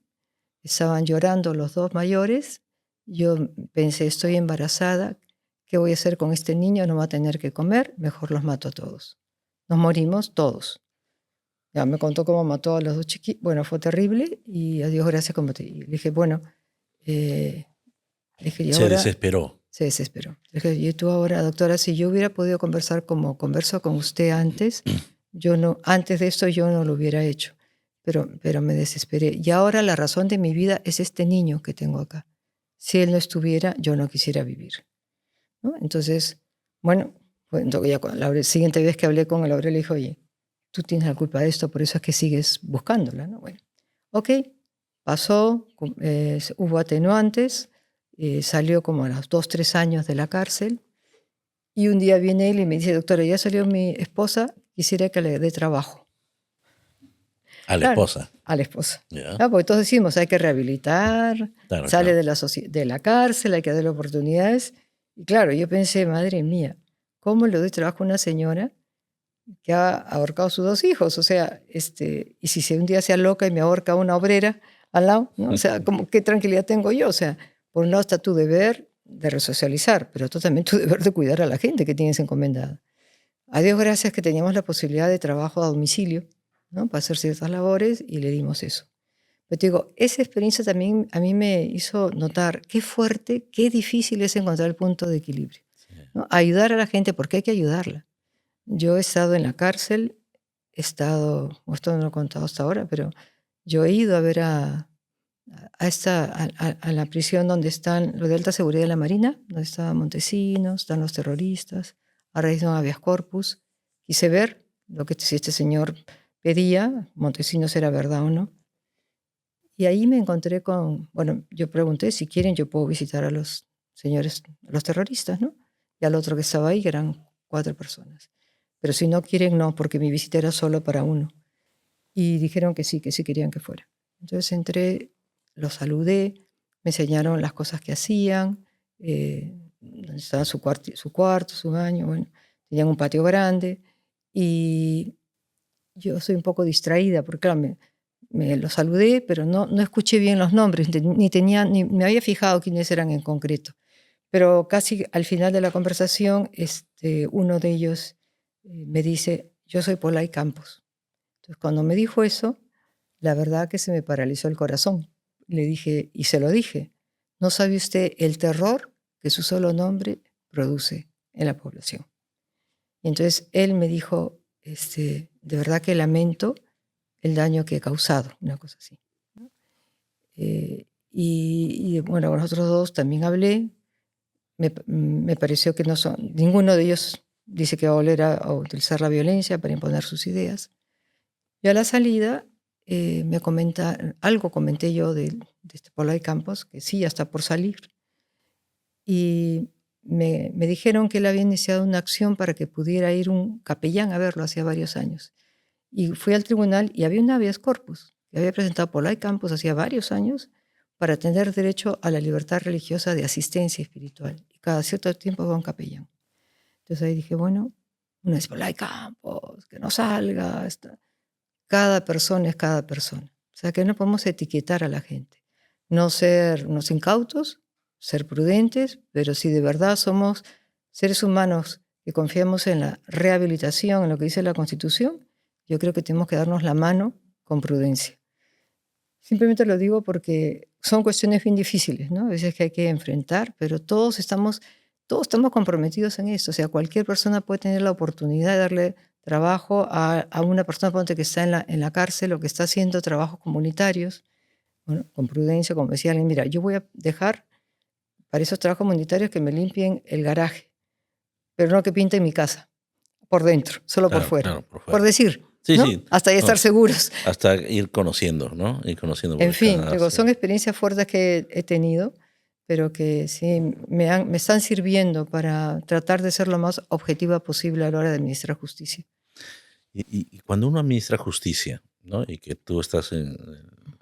Estaban llorando los 2 mayores. Yo pensé, estoy embarazada, ¿qué voy a hacer con este niño? No va a tener que comer, mejor los mato a todos. Nos morimos todos. Ya me contó cómo mató a los 2 chiquitos. Bueno, fue terrible y a Dios gracias como te dije. Le dije, bueno, le dije, y Se ahora desesperó. se desesperó. Le dije, y tú ahora, doctora, si yo hubiera podido conversar como converso con usted antes, antes de esto yo no lo hubiera hecho. Pero me desesperé. Y ahora la razón de mi vida es este niño que tengo acá. Si él no estuviera, yo no quisiera vivir, ¿no? Entonces, bueno, pues, ya la siguiente vez que hablé con el Aurelio, le dije, oye, tú tienes la culpa de esto, por eso es que sigues buscándola, ¿no? Bueno, ok, pasó, hubo atenuantes, salió como a los 2, 3 años de la cárcel, y un día viene él y me dice, doctora, ya salió mi esposa, quisiera que le dé trabajo. A la Claro, esposa. a la esposa. Yeah. Porque todos decimos, hay que rehabilitar, Claro, sale claro. de la cárcel, hay que darle oportunidades. Y claro, yo pensé, madre mía, ¿cómo le doy trabajo a una señora que ha ahorcado a sus 2 hijos? O sea, y si un día sea loca y me ahorca una obrera al lado, ¿no? O sea, ¿qué tranquilidad tengo yo? O sea, por un lado está tu deber de resocializar, pero tú también tu deber de cuidar a la gente que tienes encomendada. A Dios gracias que teníamos la posibilidad de trabajo a domicilio, ¿no? Para hacer ciertas labores y le dimos eso. Pero te digo, esa experiencia también a mí me hizo notar qué fuerte, qué difícil es encontrar el punto de equilibrio, ¿no? Ayudar a la gente porque hay que ayudarla. Yo he estado en la cárcel, esto no lo he contado hasta ahora, pero yo he ido a ver a la prisión donde están los de alta seguridad de la Marina, donde está Montesinos, están los terroristas, ahora hay un habeas corpus. Quise ver si este señor pedía, Montesinos era verdad o no. Y ahí me encontré bueno, yo pregunté si quieren, yo puedo visitar a los señores, a los terroristas, ¿no? Y al otro que estaba ahí, que eran 4 personas. Pero si no quieren, no, porque mi visita era solo para uno. Y dijeron que sí querían que fuera. Entonces entré, los saludé, me enseñaron las cosas que hacían, donde estaba su cuarto, su baño, bueno, tenían un patio grande. Y yo soy un poco distraída, porque claro, me los saludé, pero no escuché bien los nombres, ni me había fijado quiénes eran en concreto. Pero casi al final de la conversación, uno de ellos me dice, yo soy Polay Campos. Entonces, cuando me dijo eso, la verdad que se me paralizó el corazón. Le dije, y se lo dije, no sabe usted el terror que su solo nombre produce en la población. Y entonces él me dijo, de verdad que lamento el daño que he causado, una cosa así. Bueno, con los otros dos también hablé. Me pareció que ninguno de ellos dice que va a volver a utilizar la violencia para imponer sus ideas. Y a la salida comenté yo de este Pola Campos, que sí, ya está por salir. Y me dijeron que él había iniciado una acción para que pudiera ir un capellán a verlo hacía varios años. Y fui al tribunal y había un habeas corpus que había presentado Pola Campos hacía varios años para tener derecho a la libertad religiosa de asistencia espiritual. Y cada cierto tiempo va un capellán. Entonces ahí dije, bueno, uno dice, Pola Campos, que no salga. Cada persona es cada persona. O sea que no podemos etiquetar a la gente. No ser unos incautos, ser prudentes, pero si de verdad somos seres humanos que confiamos en la rehabilitación, en lo que dice la Constitución, yo creo que tenemos que darnos la mano con prudencia. Simplemente lo digo porque son cuestiones bien difíciles, ¿no? A veces que hay que enfrentar, pero todos estamos comprometidos en esto. O sea, cualquier persona puede tener la oportunidad de darle trabajo a una persona, ponte, que está en la cárcel o que está haciendo trabajos comunitarios. Bueno, con prudencia, como decía alguien, mira, yo voy a dejar para esos trabajos comunitarios que me limpien el garaje, pero no que pinten mi casa, por dentro, solo por fuera. Claro, por fuera. Por decir, Sí, ¿no? sí. Hasta ahí estar seguros. Hasta ir conociendo, ¿no? Ir conociendo. En fin, son experiencias fuertes que he tenido, pero que sí me están sirviendo para tratar de ser lo más objetiva posible a la hora de administrar justicia. Y cuando uno administra justicia, ¿no? Y que tú estás en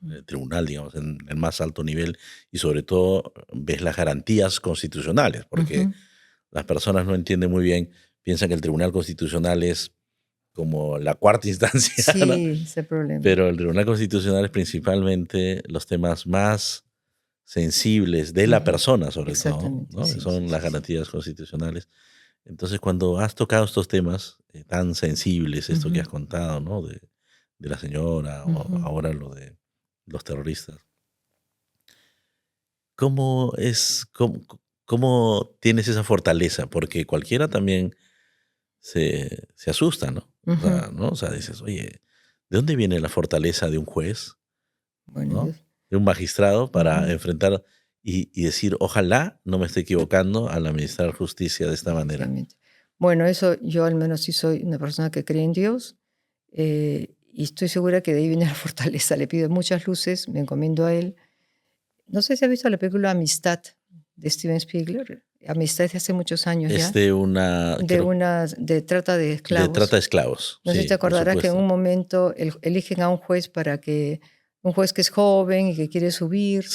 el tribunal, digamos, en el más alto nivel, y sobre todo ves las garantías constitucionales, porque las personas no entienden muy bien, piensan que el Tribunal Constitucional es como la cuarta instancia, sí, ¿no? Ese problema. Pero el Tribunal Constitucional es principalmente los temas más sensibles de la persona, sobre todo, ¿no? Sí, son las garantías constitucionales. Entonces, cuando has tocado estos temas tan sensibles, esto que has contado, ¿no? De la señora, o ahora lo de los terroristas, ¿cómo tienes esa fortaleza? Porque cualquiera también se asusta, ¿no? O sea, dices, oye, ¿de dónde viene la fortaleza de un juez, bueno, ¿no? De un magistrado para enfrentar y decir, ojalá no me esté equivocando al administrar justicia de esta manera? Bueno, eso yo al menos sí soy una persona que cree en Dios y estoy segura que de ahí viene la fortaleza. Le pido muchas luces, me encomiendo a Él. No sé si has visto la película Amistad de Steven Spielberg. Amistad de hace muchos años ya. De trata de esclavos. De trata de esclavos. No sé si te acordarás que en un momento eligen a un juez un juez que es joven y que quiere subir.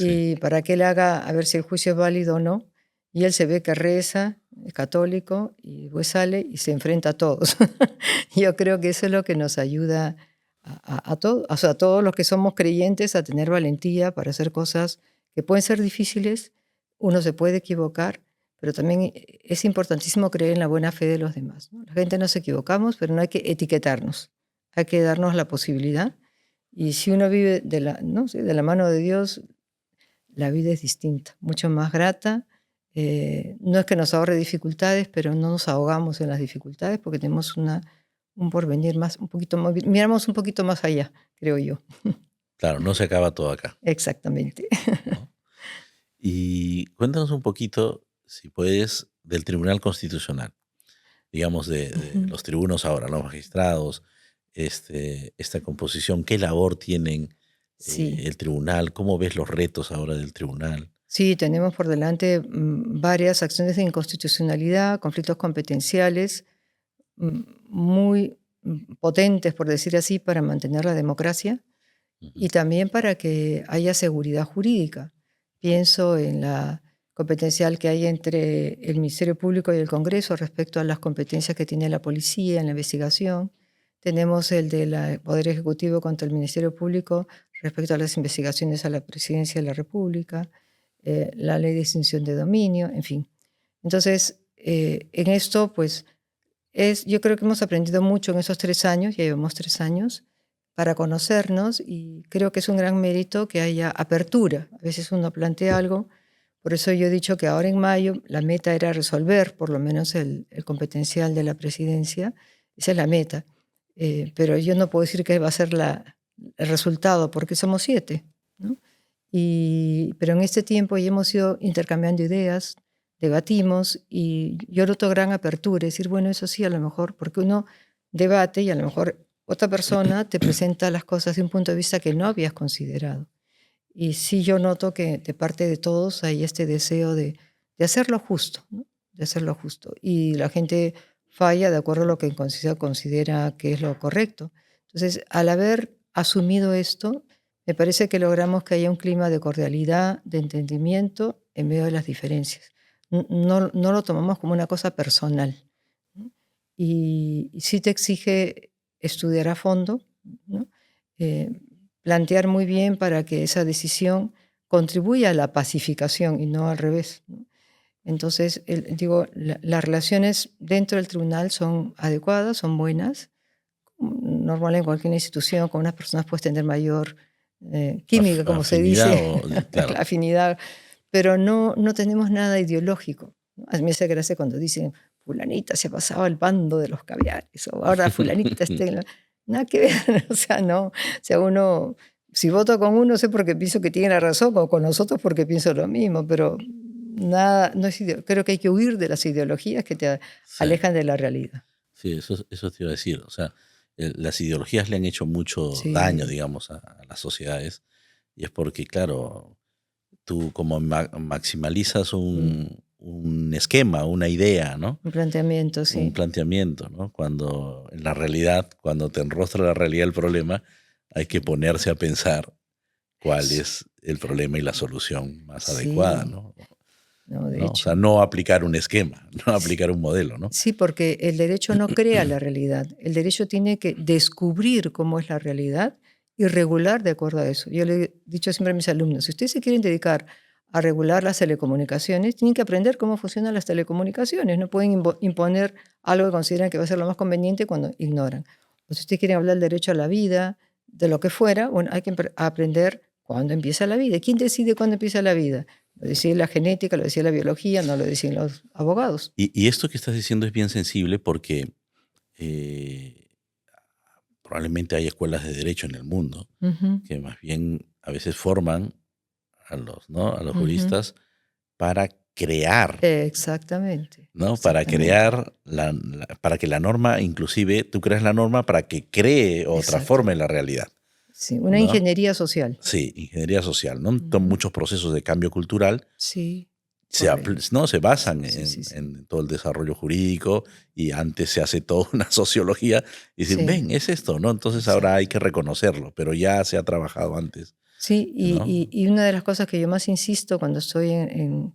Y para que él haga, a ver si el juicio es válido o no. Y él se ve que reza, es católico, y pues sale y se enfrenta a todos. Yo creo que eso es lo que nos ayuda a todos, o sea, a todos los que somos creyentes, a tener valentía para hacer cosas que pueden ser difíciles. Uno se puede equivocar, pero también es importantísimo creer en la buena fe de los demás, ¿no? La gente nos equivocamos, pero no hay que etiquetarnos. Hay que darnos la posibilidad. Y si uno vive de la mano de Dios, la vida es distinta, mucho más grata. No es que nos ahorre dificultades, pero no nos ahogamos en las dificultades porque tenemos un porvenir miramos un poquito más allá, creo yo. Claro, no se acaba todo acá. Exactamente. ¿No? Y cuéntanos un poquito, si puedes, del Tribunal Constitucional, digamos, de los tribunos ahora, los magistrados, esta composición, ¿qué labor tienen el tribunal? ¿Cómo ves los retos ahora del tribunal? Sí, tenemos por delante varias acciones de inconstitucionalidad, conflictos competenciales muy potentes, por decir así, para mantener la democracia y también para que haya seguridad jurídica. Pienso en la competencial que hay entre el Ministerio Público y el Congreso respecto a las competencias que tiene la policía en la investigación. Tenemos el del Poder Ejecutivo contra el Ministerio Público respecto a las investigaciones a la Presidencia de la República, la ley de extinción de dominio, en fin. Entonces, en esto, pues, yo creo que hemos aprendido mucho en esos 3 años, ya llevamos 3 años, para conocernos, y creo que es un gran mérito que haya apertura. A veces uno plantea algo, por eso yo he dicho que ahora en mayo la meta era resolver por lo menos el competencial de la presidencia, esa es la meta. pero yo no puedo decir que va a ser el resultado, porque somos 7, ¿no? Pero en este tiempo ya hemos ido intercambiando ideas, debatimos, y yo noto gran apertura, decir, bueno, eso sí, a lo mejor, porque uno debate y a lo mejor otra persona te presenta las cosas de un punto de vista que no habías considerado. Y sí, yo noto que de parte de todos hay este deseo de hacerlo justo, ¿no? De hacerlo justo. Y la gente falla de acuerdo a lo que considera que es lo correcto. Entonces, al haber asumido esto, me parece que logramos que haya un clima de cordialidad, de entendimiento en medio de las diferencias. No lo tomamos como una cosa personal, ¿no? Y sí te exige estudiar a fondo, ¿no? Eh, Plantear muy bien para que esa decisión contribuya a la pacificación y no al revés, ¿no? Entonces, las relaciones dentro del tribunal son adecuadas, son buenas. Normal en cualquier institución, con unas personas puedes tener mayor química, como se Afinidad dice, claro. la afinidad, pero no tenemos nada ideológico, ¿no? A mí me hace gracia cuando dicen, fulanita se pasaba al bando de los caviares, o ahora fulanita está en la... Nada que ver, o sea, no, o sea, uno, si voto con uno sé porque pienso que tiene la razón, o con nosotros porque pienso lo mismo, pero nada, no es creo que hay que huir de las ideologías que te Sí, alejan de la realidad. sí, eso te iba a decir. O sea, las ideologías le han hecho mucho daño, Sí. digamos, a las sociedades. Y es porque, claro, tú como maximalizas Mm. un esquema, una idea, ¿no? Un planteamiento, Un sí. planteamiento, ¿no? Cuando en la realidad, cuando te enrostra la realidad del problema, hay que ponerse a pensar cuál Eso. es el problema y la solución más adecuada, Sí, ¿no? no, de ¿No? O sea, hecho. no aplicar un esquema, no Sí, aplicar un modelo, ¿no? sí, porque el derecho no crea la realidad. El derecho tiene que descubrir cómo es la realidad y regular de acuerdo a eso. Yo le he dicho siempre a mis alumnos, si ustedes se quieren dedicar a regular las telecomunicaciones, tienen que aprender cómo funcionan las telecomunicaciones. No pueden imponer algo que consideran que va a ser lo más conveniente cuando ignoran. O si ustedes quieren hablar del derecho a la vida, de lo que fuera, bueno, hay que aprender cuándo empieza la vida. ¿Quién decide cuándo empieza la vida? Lo decide la genética, lo decide la biología, no lo deciden los abogados. Y esto que estás diciendo es bien sensible porque eh, probablemente hay escuelas de derecho en el mundo Ujú, que más bien a veces forman a los, ¿no? A los ujú. juristas para crear, Exactamente, ¿no? Para exactamente, crear, para que la norma, inclusive tú creas la norma para que cree o exacto. transforme la realidad, Sí, una ¿no? ingeniería social. Sí, ingeniería social, ¿no? Ujú. Muchos procesos de cambio cultural Sí, correcto. ¿no? Se Sí, basan sí, sí, sí. en todo el desarrollo jurídico y antes se hace toda una sociología y decir, Sí, ven, es esto, ¿no? Entonces ahora hay exacto. que reconocerlo, pero ya se ha trabajado antes, Sí, ¿no? y una de las cosas que yo más insisto cuando estoy en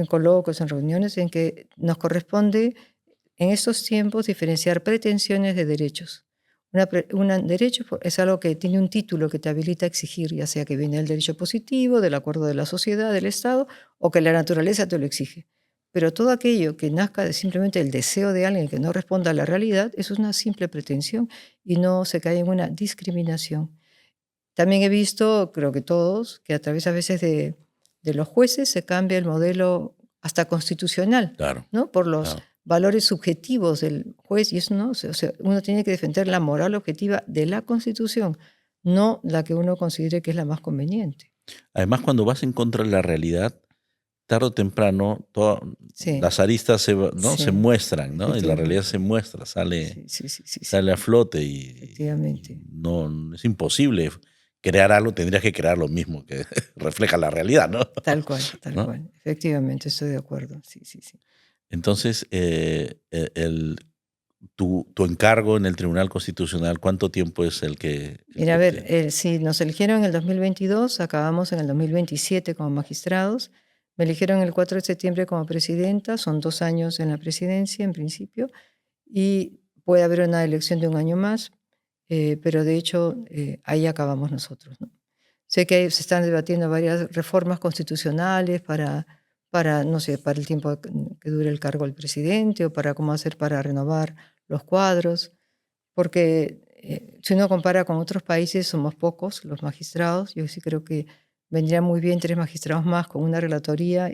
coloquios, en reuniones, en que nos corresponde en estos tiempos diferenciar pretensiones de derechos. Un derecho es algo que tiene un título que te habilita a exigir, ya sea que viene del derecho positivo, del acuerdo de la sociedad, del Estado, o que la naturaleza te lo exige. Pero todo aquello que nazca de simplemente el deseo de alguien que no responda a la realidad, eso es una simple pretensión y no se cae en una discriminación. También he visto, creo que todos, que a través a veces de los jueces se cambia el modelo hasta constitucional, Claro, ¿no? Por los claro. valores subjetivos del juez, y eso no, o sea, uno tiene que defender la moral objetiva de la Constitución, no la que uno considere que es la más conveniente. Además, cuando vas en contra de la realidad, tarde o temprano, Sí, las aristas ¿no? Se sí, muestran, ¿no? Y la realidad efectivamente. se muestra, sale, Sí, sí, sí, sí, sí, sale a flote y efectivamente. no es imposible crear algo, tendrías que crear lo mismo que refleja la realidad, ¿no? Tal ¿No? cual. Efectivamente, estoy de acuerdo. Sí, sí, sí. Entonces, tu encargo en el Tribunal Constitucional, ¿cuánto tiempo es el Mira, a que ver, te... si nos eligieron en el 2022, acabamos en el 2027 como magistrados. Me eligieron el 4 de septiembre como presidenta, son 2 años en la presidencia en principio, y puede haber una elección de un año más, pero de hecho ahí acabamos nosotros, ¿no? Sé que se están debatiendo varias reformas constitucionales no sé, para el tiempo que dure el cargo del presidente o para cómo hacer para renovar los cuadros. Porque si uno compara con otros países, somos pocos los magistrados. Yo sí creo que vendría muy bien 3 magistrados más con una relatoría,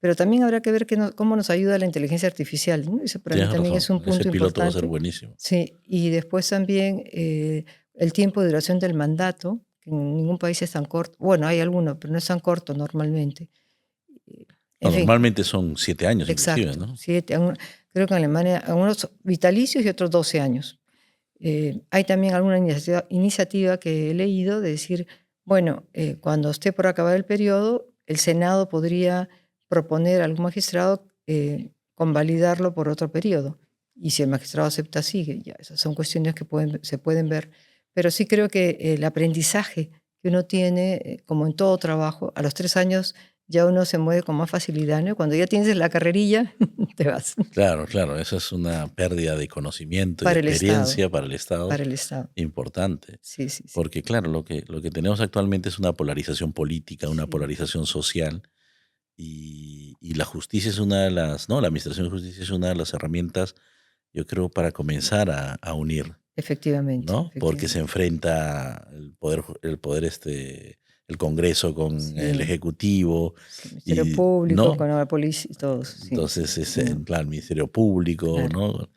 Pero también habrá que ver cómo nos ayuda la inteligencia artificial, ¿no? Eso para mí Tienes también razón. es un punto Ese piloto va a ser importante. buenísimo. Sí, y después también el tiempo de duración del mandato, que en ningún país es tan corto. Bueno, hay algunos, pero no es tan corto normalmente. No, En fin, normalmente son 7 años inclusive, exacto. ¿no? Creo que en Alemania algunos vitalicios y otros 12 años. Hay también alguna iniciativa que he leído de decir, bueno, cuando esté por acabar el periodo, el Senado podría proponer a algún magistrado convalidarlo por otro periodo. Y si el magistrado acepta, sigue. Ya, esas son cuestiones que se pueden ver. Pero sí creo que el aprendizaje que uno tiene, como en todo trabajo, a los 3 años ya uno se mueve con más facilidad, ¿no? Cuando ya tienes la carrerilla, te vas. Claro, claro. Esa es una pérdida de conocimiento y de Para el Estado, experiencia para el Estado para el Estado. importante. Sí, sí, sí. Porque, claro, lo que tenemos actualmente es una polarización política, una Sí. polarización social. Y la justicia es una de las, ¿no? La administración de justicia es una de las herramientas, yo creo, para comenzar a unir, Efectivamente, ¿no? Porque se efectivamente. enfrenta el Congreso con el Sí, Ejecutivo, sí, Ministerio y, Público, ¿no? con la policía y todos. Sí, sí, Entonces es, sí, no, claro, el Ministerio Público, claro. ¿no?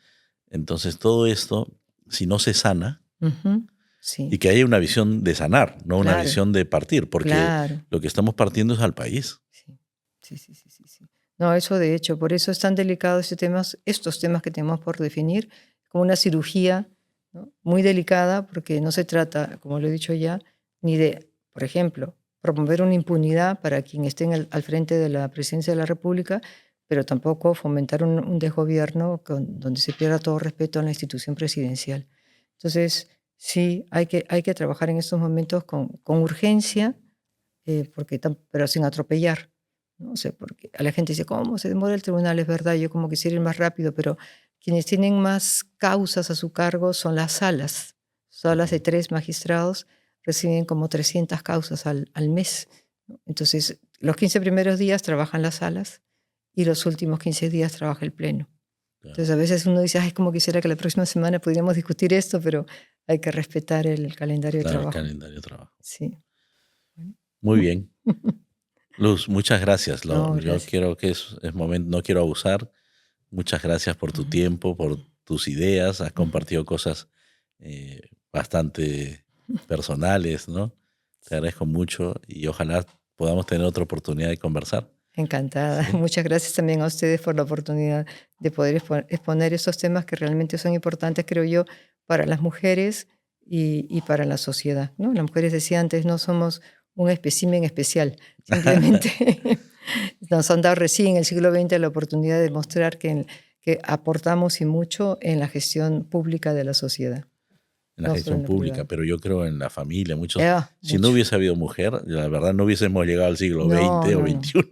Entonces todo esto, si no se sana, Ujú, y sí, que haya una visión de sanar, no una claro, visión de partir, porque claro. lo que estamos partiendo es al país. Sí, sí, sí, sí, sí, sí. No, eso de hecho, por eso es tan delicado estos temas que tenemos por definir, como una cirugía, ¿no? Muy delicada, porque no se trata, como lo he dicho ya, ni de, por ejemplo, promover una impunidad para quien esté al frente de la presidencia de la República, pero tampoco fomentar un desgobierno donde se pierda todo respeto a la institución presidencial. Entonces, sí, hay que trabajar en estos momentos con urgencia, pero sin atropellar. No sé, porque a la gente dice, ¿cómo se demora el tribunal? Es verdad, yo como quisiera ir más rápido, pero quienes tienen más causas a su cargo son las salas. Salas de 3 magistrados reciben como 300 causas al mes, ¿no? Entonces, los 15 primeros días trabajan las salas y los últimos 15 días trabaja el pleno. Claro, Entonces, a veces uno dice, ay, como quisiera que la próxima semana pudiéramos discutir esto, pero hay que respetar el calendario de claro, el trabajo. calendario de trabajo. Sí. Bueno. Muy bien. Luz, muchas gracias. No, Yo gracias. quiero que es momento, no quiero abusar. Muchas gracias por tu Ujú, tiempo, por tus ideas. Has ujú. compartido cosas bastante personales, ¿no? Te agradezco mucho y ojalá podamos tener otra oportunidad de conversar. Encantada. ¿Sí? Muchas gracias también a ustedes por la oportunidad de poder exponer esos temas que realmente son importantes, creo yo, para las mujeres y para la sociedad, ¿no? Las mujeres, decía antes, no somos un espécimen especial, simplemente nos han dado recién en el siglo XX la oportunidad de mostrar que aportamos y mucho en la gestión pública de la sociedad, En la no solo gestión en lo pública, privado. pero yo creo en la familia. Si no Mucho. hubiese habido mujer, la verdad no hubiésemos llegado al siglo No, XX o no, no. XXI,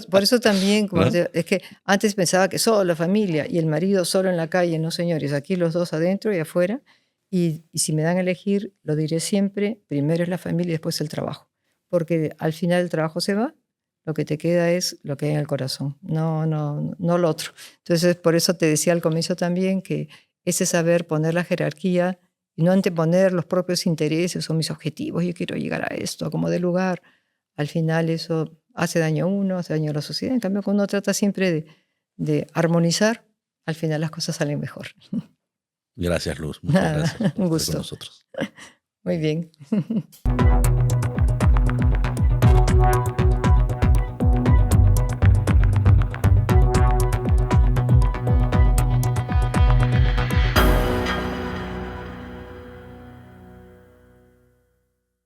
Por eso también, ¿no? es que antes pensaba que solo la familia y el marido solo en la calle, no señores, aquí los dos adentro y afuera. Y si me dan a elegir, lo diré siempre, primero es la familia y después el trabajo. Porque al final el trabajo se va, lo que te queda es lo que hay en el corazón, no lo otro. Entonces, por eso te decía al comienzo también que ese saber poner la jerarquía y no anteponer los propios intereses o mis objetivos, yo quiero llegar a esto, a como dé lugar, al final eso hace daño a uno, hace daño a la sociedad. En cambio, cuando uno trata siempre de armonizar, al final las cosas salen mejor. Gracias, Luz. Muchas Nada, gracias por un estar con gusto. nosotros. Muy bien.